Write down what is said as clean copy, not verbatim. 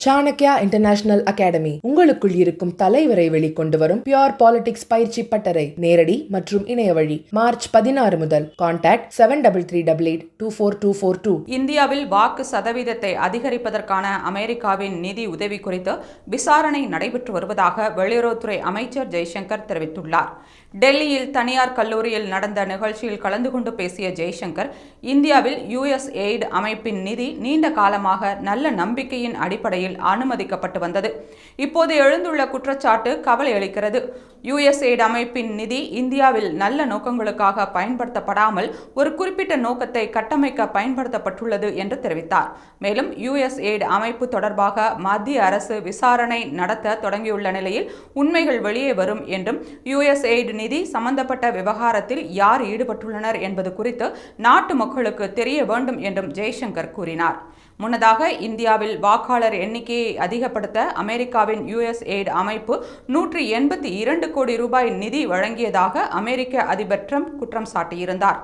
Chanakya international academy உங்களுக்குள் இருக்கும் தலைவரை வெளிக்கொண்டு வரும் பியூர் பாலிடிக்ஸ் பயிற்சி பட்டறை நேரடி மற்றும் இணைய வழி மார்ச் 16 முதல். கான்டாக்ட் 7338824242. இந்தியாவில் வாக்கு சதவீதத்தை அதிகரிப்பதற்கான அமெரிக்காவின் நிதி உதவி குறித்து விசாரணை நடைபெற்று வருவதாக வெளியுறவுத்துறை அமைச்சர் ஜெய்சங்கர் தெரிவித்துள்ளார். டெல்லியில் தனியார் கல்லூரியில் நடந்த நிகழ்ச்சியில் கலந்து கொண்டு பேசிய ஜெய்சங்கர், இந்தியாவில் USAID அமைப்பின் நிதி நீண்ட காலமாக நல்ல நம்பிக்கையின் அடிப்படையில் அனுமதிக்கப்பட்டு வந்தது. இப்போது எழுந்துள்ள குற்றச்சாட்டு கவலை அளிக்கிறது. USAID அமைப்பின் நிதி இந்தியாவில் நல்ல நோக்கங்களுக்காக பயன்படுத்தப்படாமல் ஒரு குறிப்பிட்ட நோக்கத்தை கட்டமைக்க பயன்படுத்தப்பட்டுள்ளது என்று தெரிவித்தார். மேலும் USAID அமைப்பு தொடர்பாக மத்திய அரசு விசாரணை நடத்த தொடங்கியுள்ள நிலையில் உண்மைகள் வெளியே வரும் என்றும், USAID நிதி சம்பந்தப்பட்ட விவகாரத்தில் யார் ஈடுபட்டுள்ளனர் என்பது குறித்து நாட்டு மக்களுக்கு தெரிய வேண்டும் என்றும் ஜெய்சங்கர் கூறினார். முன்னதாக இந்தியாவில் வாக்காளர் எண்ணிக்கையை அதிகப்படுத்த அமெரிக்காவின் USAID அமைப்பு 182 கோடி ரூபாய் நிதி வழங்கியதாக அமெரிக்க அதிபர் ட்ரம்ப் குற்றம் சாட்டியிருந்தார்.